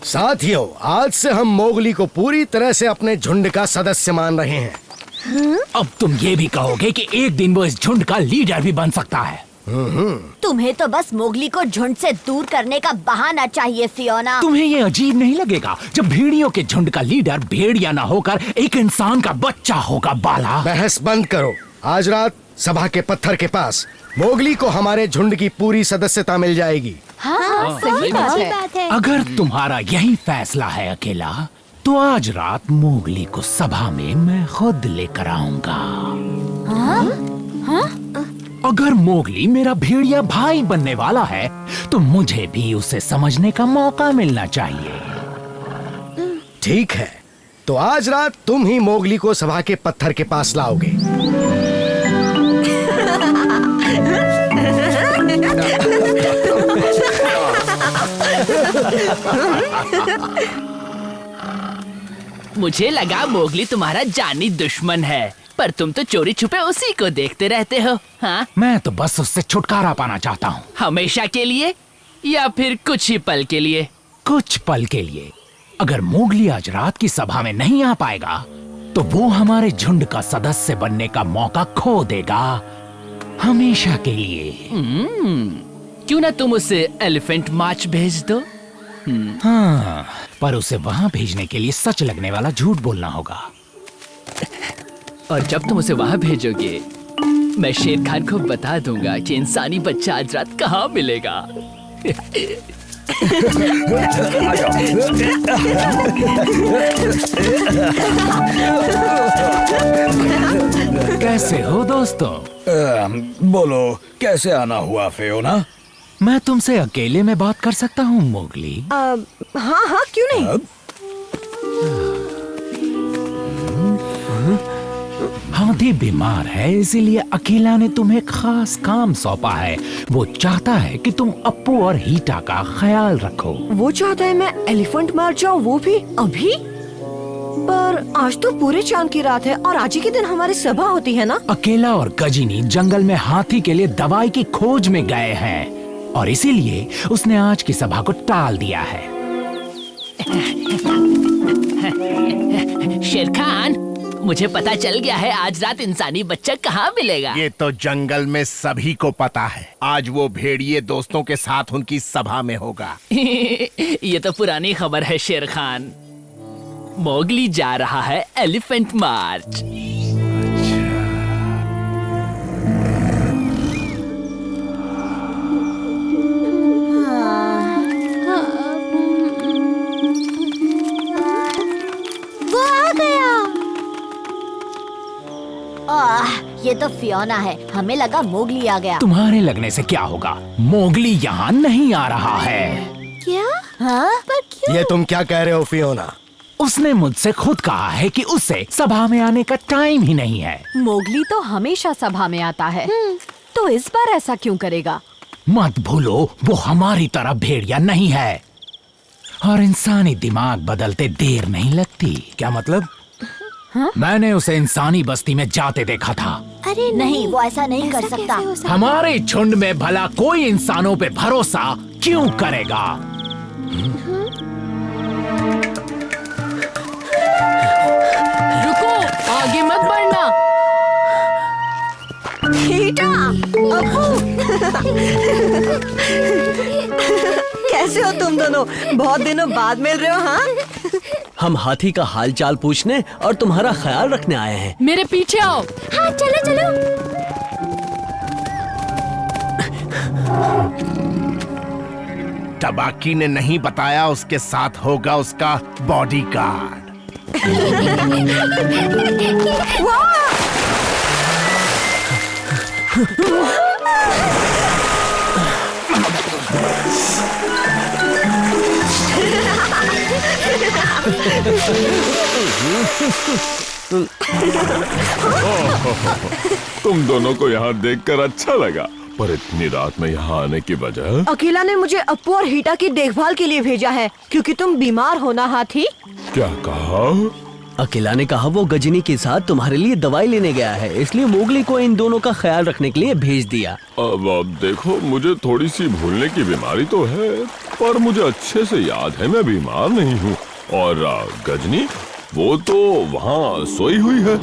साथियों, आज से हम मोगली को पूरी तरह से अपने झुंड का सदस्य मान रहे हैं। अब तुम ये भी कहोगे कि एक दिन वो इस झुंड का लीडर भी बन सकता है। तुम्हें तो बस मोगली को झुंड से दूर करने का बहाना चाहिए फियोना। तुम्हें ये अजीब नहीं लगेगा जब भेड़ियों के झुंड का लीडर भेड़िया ना होकर एक इंसान का बच्चा होगा? बाला, बहस बंद करो। आज रात सभा के पत्थर के पास मोगली को हमारे झुंड की पूरी सदस्यता मिल जाएगी। हाँ, सही बात है। अगर तुम्हारा यही फैसला है अकेला, तो आज रात मोगली को सभा में मैं खुद लेकर आऊंगा। अगर मोगली मेरा भेड़िया भाई बनने वाला है, तो मुझे भी उसे समझने का मौका मिलना चाहिए। ठीक है, तो आज रात तुम ही मोगली को सभा के पत्थर के पास लाओगे। मुझे लगा मोगली तुम्हारा जानी दुश्मन है, पर तुम तो चोरी छुपे उसी को देखते रहते हो। हाँ? मैं तो बस उससे छुटकारा पाना चाहता हूँ। हमेशा के लिए या फिर कुछ ही पल के लिए? कुछ पल के लिए। अगर मोगली आज रात की सभा में नहीं आ पाएगा, तो वो हमारे झुंड का सदस्य बनने का मौका खो देगा, हमेशा के लिए। क्यों ना तुम उसे एलिफेंट मार्च भेज दो? हाँ, पर उसे वहाँ भेजने के लिए सच लगने वाला झूठ बोलना होगा। और जब तुम उसे वहाँ भेजोगे, मैं शेर खान को बता दूंगा कि इंसानी बच्चा आज रात कहाँ मिलेगा। कैसे हो दोस्तों? बोलो, कैसे आना हुआ फियोना? मैं तुमसे अकेले में बात कर सकता हूँ मोगली? हाँ, क्यों नहीं? हाथी बीमार है, इसीलिए अकेला ने तुम्हें खास काम सौंपा है। वो चाहता है कि तुम अप्पू और हीटा का ख्याल रखो। वो चाहता है मैं एलिफेंट मार जाऊँ, वो भी अभी? पर आज तो पूरे चांद की रात है और आज ही के दिन हमारी सभा होती है ना। अकेला और गजिनी जंगल में हाथी के लिए दवाई की खोज में गए हैं, और इसीलिए उसने आज की सभा को टाल दिया है। शेर खान, मुझे पता चल गया है आज रात इंसानी बच्चा कहाँ मिलेगा। ये तो जंगल में सभी को पता है। आज वो भेड़िए दोस्तों के साथ उनकी सभा में होगा। ये तो पुरानी खबर है शेर खान। मोगली जा रहा है एलिफेंट मार्च। वो आ गया। ये तो फियोना है। हमें लगा मोगली आ गया। तुम्हारे लगने से क्या होगा? मोगली यहाँ नहीं आ रहा है। क्या? हाँ? पर क्यों? ये तुम क्या कह रहे हो फियोना? उसने मुझसे खुद कहा है कि उसे सभा में आने का टाइम ही नहीं है। मोगली तो हमेशा सभा में आता है, तो इस बार ऐसा क्यों करेगा? मत भूलो, वो हमारी तरह भेड़िया नहीं है, और इंसानी दिमाग बदलते देर नहीं लगती। क्या मतलब? मैंने उसे इंसानी बस्ती में जाते देखा था। अरे नहीं, वो ऐसा नहीं कर सकता। हमारे झुंड में भला कोई इंसानों पे भरोसा क्यों करेगा? रुको, आगे मत बढ़ना। हीटा, कैसे हो तुम दोनों? बहुत दिनों बाद मिल रहे हो। हाँ, हम हाथी का हाल चाल पूछने और तुम्हारा ख्याल रखने आए हैं। मेरे पीछे आओ। हाँ, चलो चलो। टबाकी ने नहीं बताया उसके साथ होगा उसका बॉडीगार्ड। तुम दोनों को यहाँ देखकर अच्छा लगा, पर इतनी रात में यहाँ आने की वजह? अकेला ने मुझे अप्पू और हीटा की देखभाल के लिए भेजा है, क्योंकि तुम बीमार हो ना हाथी। क्या कहा? अकेला ने कहा वो गजनी के साथ तुम्हारे लिए दवाई लेने गया है, इसलिए मोगली को इन दोनों का ख्याल रखने के लिए भेज दिया। अब देखो, मुझे थोड़ी सी भूलने की बीमारी तो है, पर मुझे अच्छे से याद है मैं बीमार नहीं हूँ। और गजनी वो तो वहाँ सोई हुई है।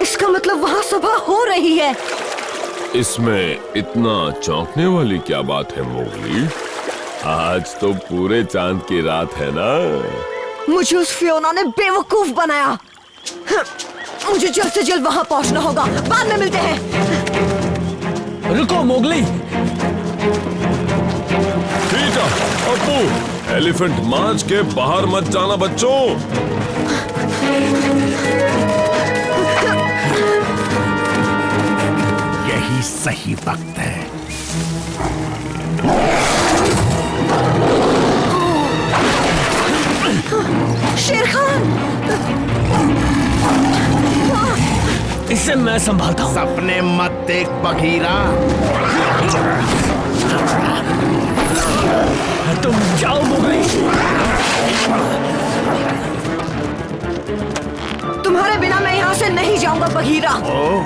इसका मतलब वहाँ सभा हो रही है। इसमें इतना चौंकने वाली क्या बात है मोगली? आज तो पूरे चांद की रात है ना। मुझे उस फियोना ने बेवकूफ बनाया। मुझे जल्द से जल्द वहाँ पहुँचना होगा। बाद में मिलते हैं। रुको मोगली। पीटा, अप्पू, एलिफेंट मार्च के बाहर मत जाना बच्चों। यही सही वक्त है। शेर खान, इसे मैं संभालता हूँ। सपने मत देख बघीरा। तुम जाओ मोगली। तुम्हारे बिना मैं यहाँ से नहीं जाऊंगा बघीरा। ओ,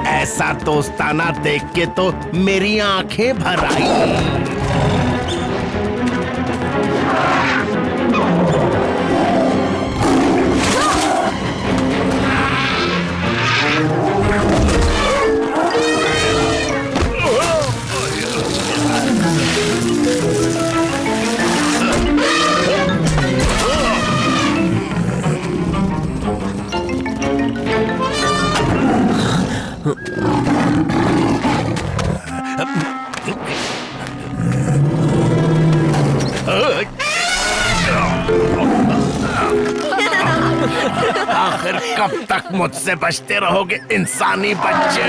ऐसा दोस्ताना देख के तो मेरी आंखें भर आई। आखिर कब तक मुझसे बचते रहोगे इंसानी बच्चे?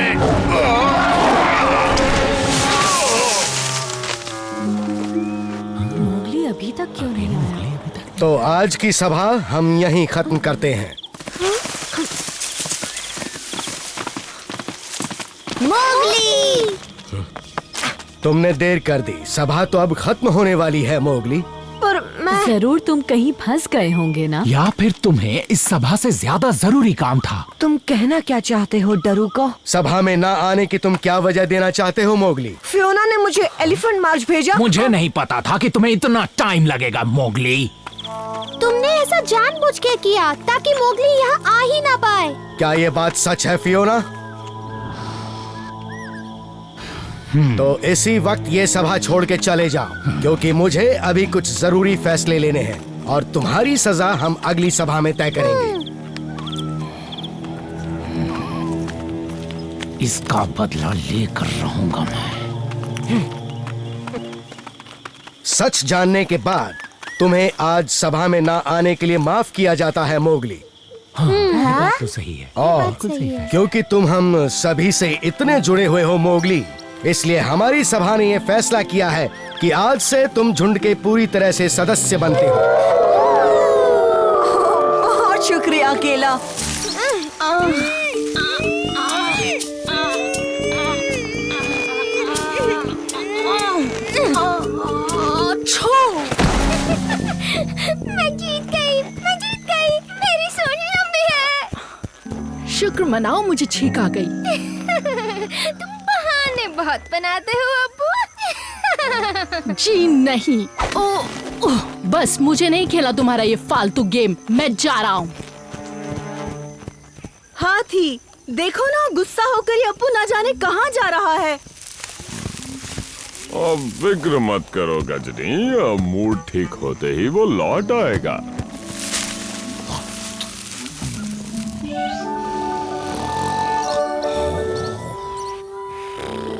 मोगली अभी तक क्यों नहीं आया? तो आज की सभा हम यहीं खत्म करते हैं। मोगली! तुमने देर कर दी। सभा तो अब खत्म होने वाली है मोगली। पर मैं जरूर तुम कहीं फंस गए होंगे ना? या फिर तुम्हें इस सभा से ज्यादा जरूरी काम था? तुम कहना क्या चाहते हो डरू को? सभा में ना आने की तुम क्या वजह देना चाहते हो मोगली? फियोना ने मुझे एलिफेंट मार्च भेजा। मुझे नहीं पता था कि तुम्हें इतना टाइम लगेगा मोगली। तुमने ऐसा जानबूझ के किया ताकि मोगली यहाँ आ ही ना पाए। क्या ये बात सच है फियोना? तो इसी वक्त ये सभा छोड़ के चले जाओ, क्योंकि मुझे अभी कुछ जरूरी फैसले लेने हैं और तुम्हारी सजा हम अगली सभा में तय करेंगे। इसका बदला लेकर रहूंगा मैं। सच जानने के बाद तुम्हें आज सभा में ना आने के लिए माफ किया जाता है मोगली। ये बात तो सही है। और क्योंकि तुम हम सभी से इतने जुड़े हुए हो मोगली, इसलिए हमारी सभा ने यह फैसला किया है कि आज से तुम झुंड के पूरी तरह से सदस्य बनते हो। बहुत शुक्रिया केला। मैं जीत गई, मैं जीत गई। मेरी सूंड लंबी है। शुक्र मनाओ मुझे छींक आ गई। तुम बहाने बहुत बनाते हो अब्बू। जी नहीं। ओह, बस मुझे नहीं खेला तुम्हारा ये फालतू गेम। मैं जा रहा हूँ। हाथी, देखो ना, गुस्सा होकर ये अप्पू ना जाने कहाँ जा रहा है। अब फिक्र मत करो गजनी, अब मूड ठीक होते ही वो लौट आएगा।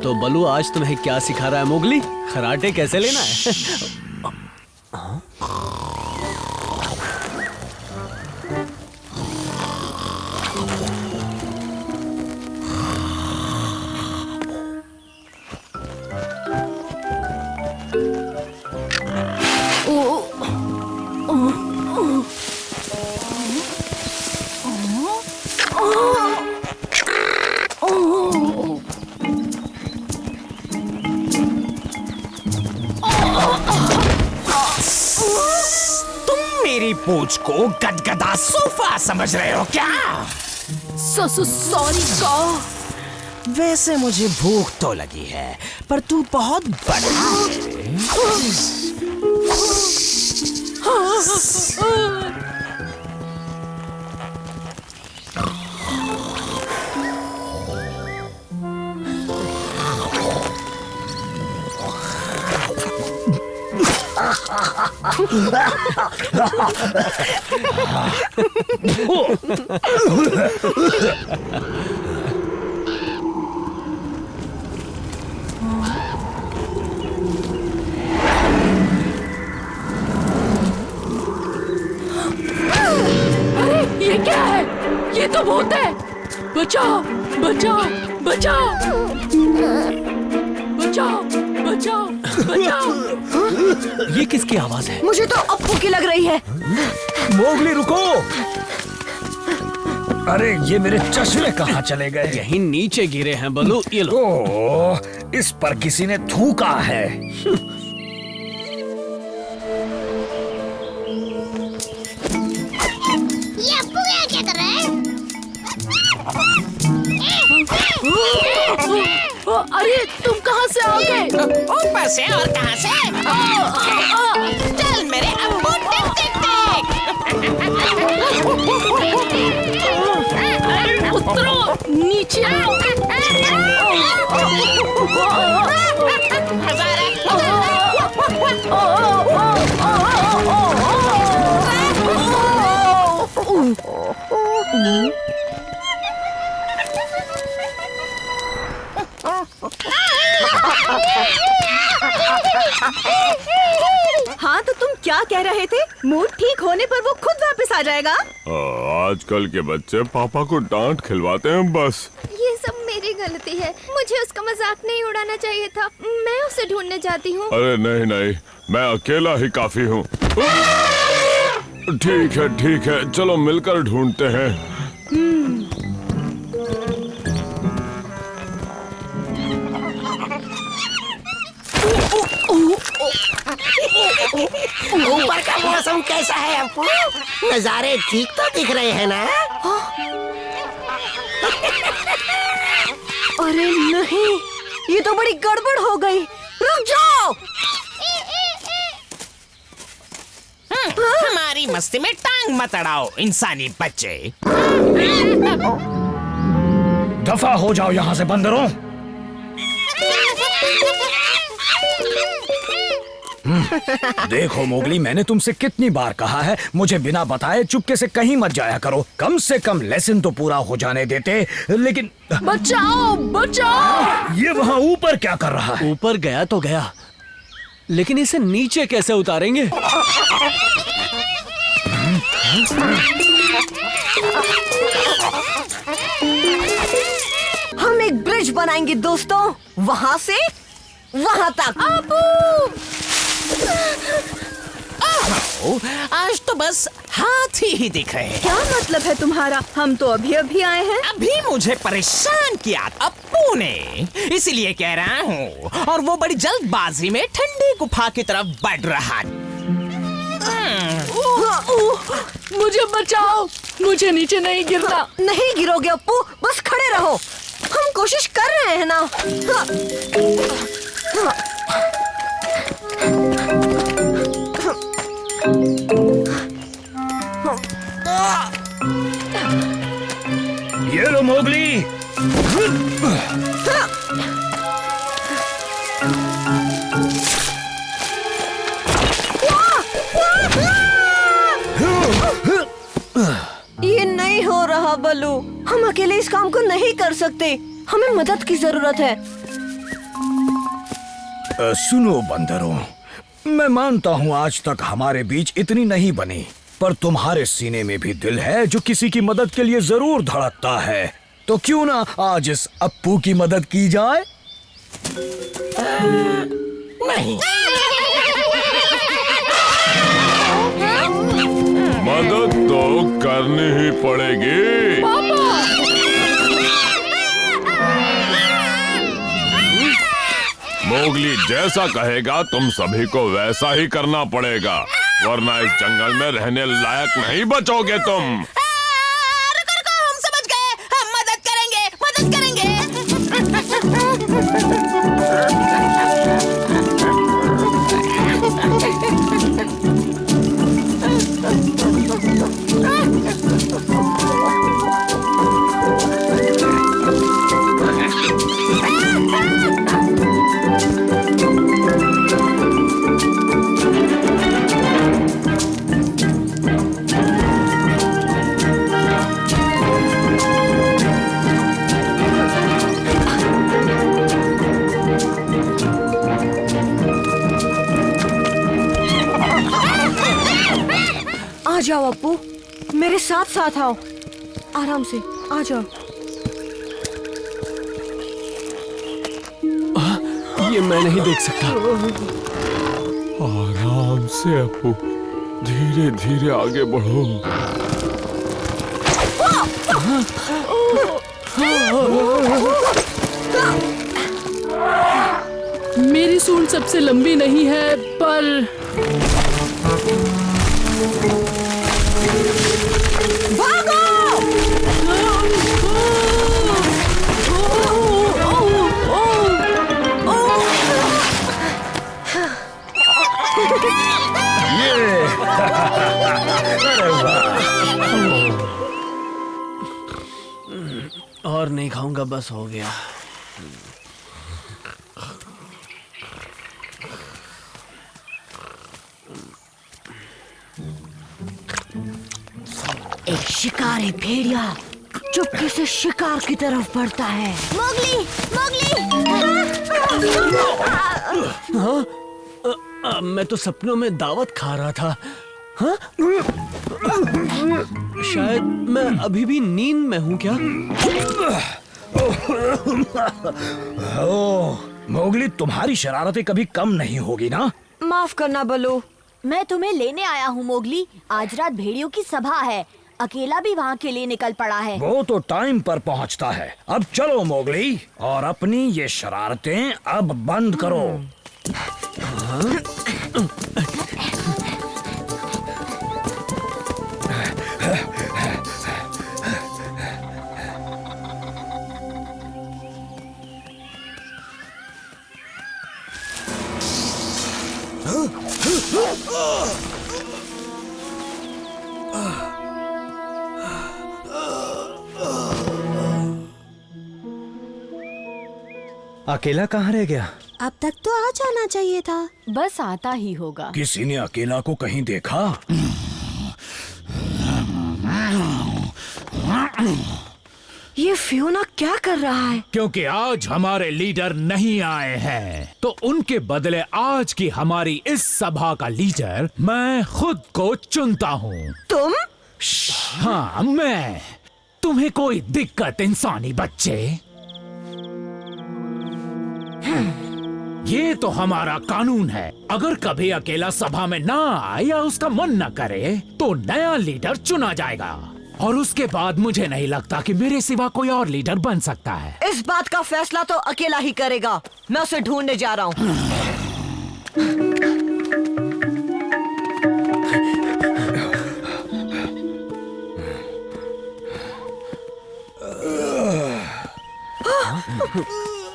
तो बलू आज तुम्हें क्या सिखा रहा है मोगली? खराटे कैसे लेना है? पूंछ को गदगदा सोफा समझ रहे हो क्या? सॉरी का। वैसे मुझे भूख तो लगी है, पर तू बहुत बड़ा ये क्या है? ये तो भूत है। बचाओ बचाओ बचाओ बचाओ बचाओ बचाओ। ये किसकी आवाज है? मुझे तो अप्पू की लग रही है। मोगली रुको। अरे ये मेरे चश्मे कहाँ चले गए? यहीं नीचे गिरे हैं बलू, ये लो। ओह, इस पर किसी ने थूका है। ये अप्पू यहाँ क्या कर रहा है? अरे तुम कहाँ से आ गए? ऊपर से और कहाँ से? चल मेरे अब्बू, टिक टिक टिक। उतरो नीचे। हाँ तो तुम क्या कह रहे थे? मूड ठीक होने पर वो खुद वापस आ जाएगा। आजकल के बच्चे पापा को डांट खिलवाते हैं बस। ये सब मेरी गलती है, मुझे उसका मजाक नहीं उड़ाना चाहिए था। मैं उसे ढूंढने जाती हूँ। अरे नहीं नहीं, मैं अकेला ही काफी हूँ। ठीक है, चलो मिलकर ढूंढते हैं। ऊपर का मौसम कैसा है अप्पू? नजारे ठीक तो दिख रहे हैं ना? अरे नहीं, ये तो बड़ी गड़बड़ हो गई। रुक जाओ। हमारी मस्ती में टांग मत अड़ाओ इंसानी बच्चे। दफा हो जाओ यहाँ से बंदरों। देखो मोगली, मैंने तुमसे कितनी बार कहा है, मुझे बिना बताए चुपके से कहीं मत जाया करो। कम से कम लेसन तो पूरा हो जाने देते। लेकिन बचाओ बचाओ। ये वहाँ ऊपर क्या कर रहा है? ऊपर गया तो गया, लेकिन इसे नीचे कैसे उतारेंगे? हम एक ब्रिज बनाएंगे दोस्तों, वहाँ से वहाँ तक। आज तो बस हाथी ही दिख रहे हैं। क्या मतलब है तुम्हारा? हम तो अभी अभी आए हैं। अभी मुझे परेशान किया अप्पू ने, इसलिए कह रहा हूँ। और वो बड़ी जल्दबाजी में ठंडी गुफा की तरफ बढ़ रहा। मुझे बचाओ, मुझे नीचे नहीं गिरना। नहीं गिरोगे अप्पू, बस खड़े रहो। हम कोशिश कर रहे हैं ना। ये लो मोगली। ये नहीं हो रहा बलू, हम अकेले इस काम को नहीं कर सकते। हमें मदद की जरूरत है। सुनो बंदरों, मैं मानता हूँ आज तक हमारे बीच इतनी नहीं बनी, पर तुम्हारे सीने में भी दिल है जो किसी की मदद के लिए जरूर धड़कता है। तो क्यों ना आज इस अप्पू की मदद की जाए? नहीं, मदद तो करनी ही पड़ेगी। मोगली जैसा कहेगा तुम सभी को वैसा ही करना पड़ेगा। वरना इस जंगल में रहने लायक नहीं बचोगे तुम। रुको रुको, हम समझ गए, हम मदद करेंगे, मदद करेंगे। आ जाओ अप्पू, मेरे साथ साथ आओ, आराम से आ जाओ। ये मैं नहीं देख सकता। आराम से अपू, धीरे धीरे आगे बढ़ो। मेरी सूंड सबसे लंबी नहीं है, पर और नहीं खाऊंगा, बस हो गया। एक शिकारी भेड़िया चुपके से शिकार की तरफ बढ़ता है। Mowgli, Mowgli. मैं तो सपनों में दावत खा रहा था। हाँ? शायद मैं अभी भी नींद में हूँ क्या? ओह, मोगली, तुम्हारी शरारतें कभी कम नहीं होगी ना? माफ करना बलू। मैं तुम्हें लेने आया हूँ मोगली। आज रात भेड़ियों की सभा है, अकेला भी वहाँ के लिए निकल पड़ा है। वो तो टाइम पर पहुँचता है। अब चलो मोगली, और अपनी ये शरारतें अब बंद करो। अकेला कहाँ रह गया? अब तक तो आ जाना चाहिए था। बस आता ही होगा। किसी ने अकेला को कहीं देखा? ये फियोना क्या कर रहा है? क्योंकि आज हमारे लीडर नहीं आए हैं, तो उनके बदले आज की हमारी इस सभा का लीडर मैं खुद को चुनता हूँ। तुम? हाँ, मैं। तुम्हें कोई दिक्कत इंसानी बच्चे? ये तो हमारा कानून है। अगर कभी अकेला सभा में ना आए या उसका मन न करे तो नया लीडर चुना जाएगा, और उसके बाद मुझे नहीं लगता कि मेरे सिवा कोई और लीडर बन सकता है। इस बात का फैसला तो अकेला ही करेगा। मैं उसे ढूंढने जा रहा हूँ।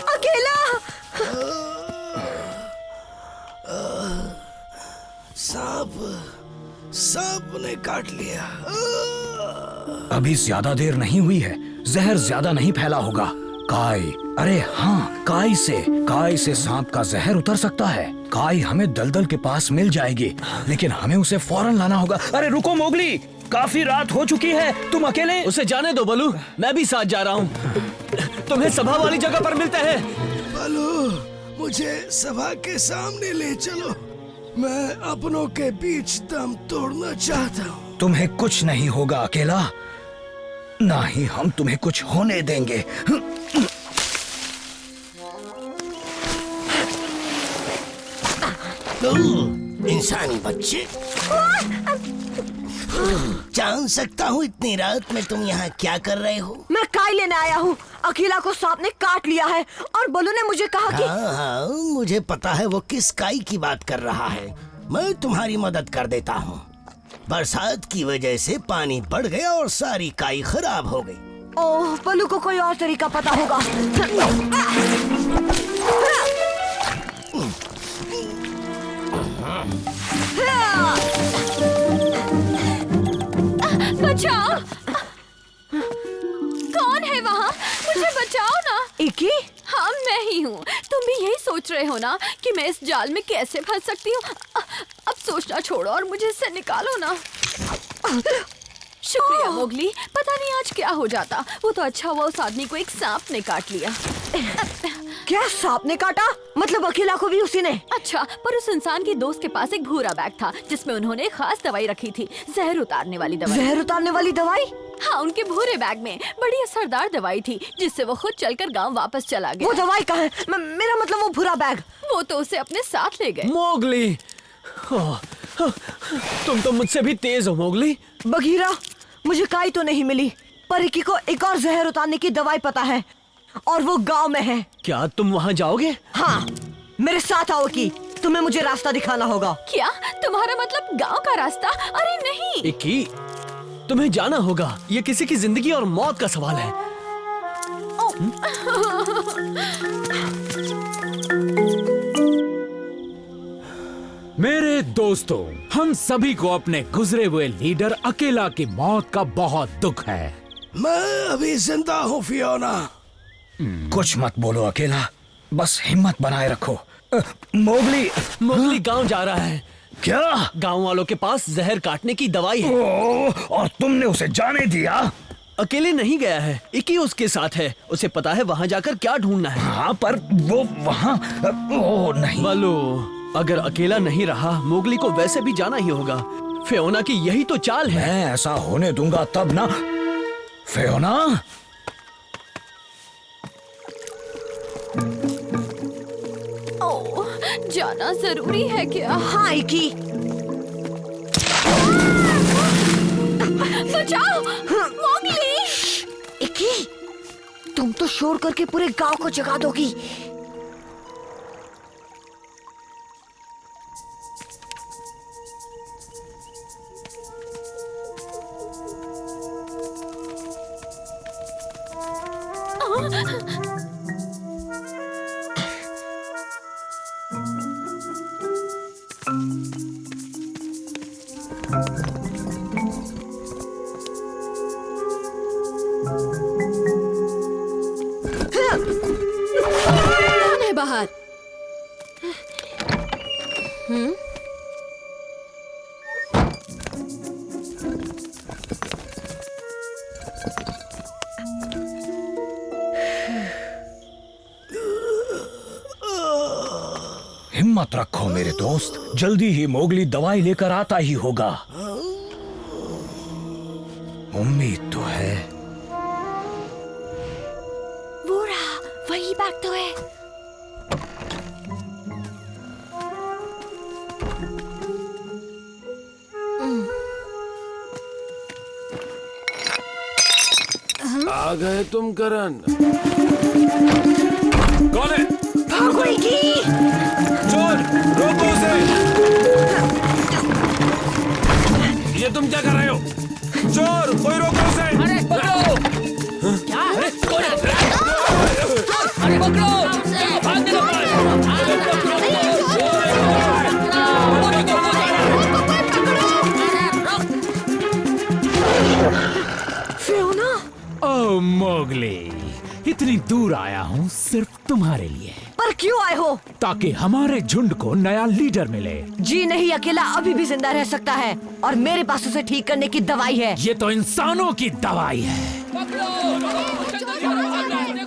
अकेला। सांप ने काट लिया। अभी ज्यादा देर नहीं हुई है, जहर ज्यादा नहीं फैला होगा। काई, अरे हाँ, काई से सांप का जहर उतर सकता है। काई हमें दलदल के पास मिल जाएगी, लेकिन हमें उसे फौरन लाना होगा। अरे रुको मोगली, काफी रात हो चुकी है, तुम अकेले। उसे जाने दो बलू, मैं भी साथ जा रहा हूँ। तुम्हें सभा वाली जगह पर मिलते हैं। बलू, मुझे सभा के सामने ले चलो। मैं अपनों के बीच दम तोड़ना चाहता हूँ। तुम्हें कुछ नहीं होगा अकेला, ना ही हम तुम्हें कुछ होने देंगे। इंसानी बच्चे, जान सकता हूँ इतनी रात में तुम यहाँ क्या कर रहे हो? मैं काई लेने आया हूँ। अकेला को सांप ने काट लिया है और बलू ने मुझे कहा कि हाँ, मुझे पता है वो किस काई की बात कर रहा है। मैं तुम्हारी मदद कर देता हूँ। बरसात की वजह से पानी बढ़ गया और सारी काई खराब हो गई। ओह, बलू को कोई और तरीका पता होगा। बचाओ! कौन है वहाँ? मुझे बचाओ ना। इकी? हाँ, मैं ही हूँ। तुम भी यही सोच रहे हो ना कि मैं इस जाल में कैसे फंस सकती हूँ? अब सोचना छोड़ो और मुझे इससे निकालो ना। शुक्रिया मोगली। पता नहीं आज क्या हो जाता। वो तो अच्छा हुआ उस आदमी को एक सांप ने काट लिया। क्या सांप ने काटा? मतलब अकेला को भी उसी ने? अच्छा, पर उस इंसान के दोस्त के पास एक भूरा बैग था जिसमें उन्होंने एक खास दवाई रखी थी, जहर उतारने वाली दवाई। जहर उतारने वाली दवाई? हाँ, उनके भूरे बैग में बड़ी असरदार दवाई थी जिससे वो खुद चलकर गांव वापस चला गया। वो दवाई कहाँ है? मेरा मतलब वो भूरा बैग। वो तो उसे अपने साथ ले गए। मोगली, तुम तो मुझसे भी तेज हो मोगली। बगीरा, मुझे काई तो नहीं मिली, पर इकी को एक और जहर उतारने की दवाई पता है और वो गांव में है। क्या तुम वहाँ जाओगे? हाँ, मेरे साथ आओ की। तुम्हें मुझे रास्ता दिखाना होगा। क्या तुम्हारा मतलब गांव का रास्ता? अरे नहीं। इकी, तुम्हें जाना होगा। ये किसी की जिंदगी और मौत का सवाल है। मेरे दोस्तों, हम सभी को अपने गुजरे हुए लीडर अकेला की मौत का बहुत दुख है। मैं अभी जिंदा हूँ फियोना। कुछ मत बोलो अकेला, बस हिम्मत बनाए रखो। मोगली गांव जा रहा है। क्या? गांव वालों के पास जहर काटने की दवाई है। और तुमने उसे जाने दिया? अकेले नहीं गया है, इकी उसके साथ है। उसे पता है वहाँ जाकर क्या ढूंढना है। हाँ, पर वो वहाँ नहीं। बलू, अगर अकेला नहीं रहा, मोगली को वैसे भी जाना ही होगा। फियोना की यही तो चाल है। मैं ऐसा होने दूंगा तब ना। फियोना, ओह, जाना जरूरी है क्या? हाँ इकी। बचाओ मोगली! इकी, तुम तो शोर करके पूरे गांव को जगा दोगी। कौन है बाहर? हिम्मत रखो मेरे दोस्त, जल्दी ही मोगली दवाई लेकर आता ही होगा। उम्मीद तो है। वो रहा, वही बैग तो है। आ गए तुम करण। कौन है? भागो इकी! चोर, रोको उसे! ये तुम क्या कर रहे हो? चोर, कोई रोको उसे! अरे पकड़ो! क्या? अरे कौन है? अरे पकड़ो! भागने दो फियोना! ओह मोगली, इतनी दूर आया हूँ सिर्फ तुम्हारे लिए, पर क्यों आए हो? ताकि हमारे झुंड को नया लीडर मिले। जी नहीं, अकेला अभी भी जिंदा रह सकता है और मेरे पास उसे ठीक करने की दवाई है। ये तो इंसानों की दवाई है।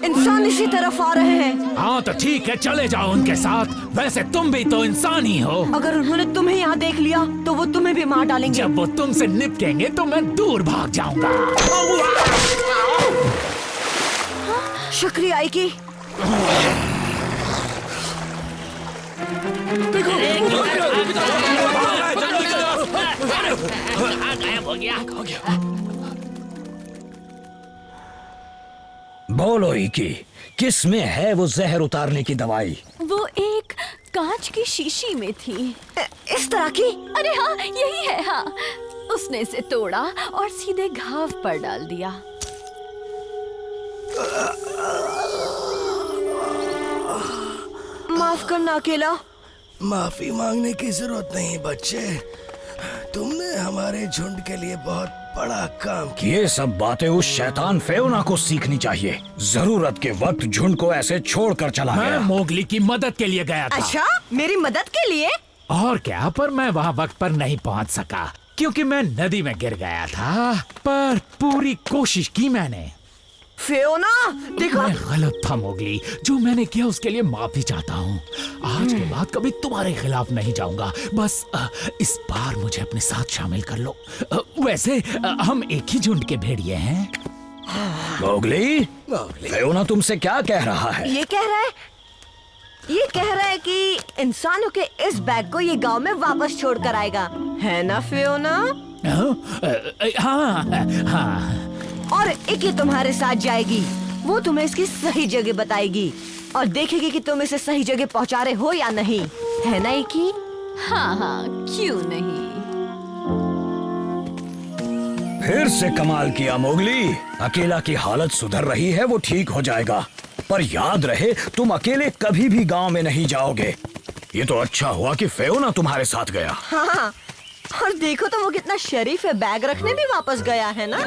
इंसान इसी तरफ आ रहे हैं। हाँ तो ठीक है, चले जाओ उनके साथ। वैसे तुम भी तो इंसान ही हो। अगर उन्होंने तुम्हें यहाँ देख लिया तो वो तुम्हें भी मार डालेंगे। जब वो तुमसे निपटेंगे तो मैं दूर भाग जाऊंगा। शुक्रिया इकी। बोलो इकी, किस में है वो जहर उतारने की दवाई? वो एक कांच की शीशी में थी। इस तरह की? अरे हाँ, यही है। हाँ, उसने इसे तोड़ा और सीधे घाव पर डाल दिया। माफ करना अकेला। माफी मांगने की जरूरत नहीं बच्चे, तुमने हमारे झुंड के लिए बहुत बड़ा काम किया। ये सब बातें उस शैतान फेयोना को सीखनी चाहिए। जरूरत के वक्त झुंड को ऐसे छोड़कर चला मैं गया। मोगली की मदद के लिए गया था। अच्छा, मेरी मदद के लिए? और क्या, पर मैं वहाँ वक्त पर नहीं पहुँच सका क्योंकि मैं नदी में गिर गया था। पर पूरी कोशिश की मैंने। फियोना, देखो। मैं गलत था मोगली, जो मैंने किया उसके लिए माफी चाहता हूँ। आज के बाद कभी तुम्हारे खिलाफ नहीं जाऊंगा। बस इस बार मुझे अपने साथ शामिल कर लो। वैसे हम एक ही झुंड के भेड़िए हैं। मोगली, फेयोना तुमसे क्या कह रहा है? ये कह रहा है कि इंसानों के इस बैग को ये गांव में वापस छोड़ कर आएगा, है ना फियोना? हाँ हाँ। और एक ही तुम्हारे साथ जाएगी। वो तुम्हें इसकी सही जगह बताएगी और देखेगी कि तुम इसे सही जगह पहुंचा रहे हो या नहीं, है ना इकी? हाँ हाँ, क्यों नहीं। फिर से कमाल किया मोगली। अकेला की हालत सुधर रही है, वो ठीक हो जाएगा। पर याद रहे, तुम अकेले कभी भी गांव में नहीं जाओगे। ये तो अच्छा हुआ कि फेयोना तुम्हारे साथ गया। हाँ, और देखो तो वो कितना शरीफ है, बैग रखने भी वापस गया है ना?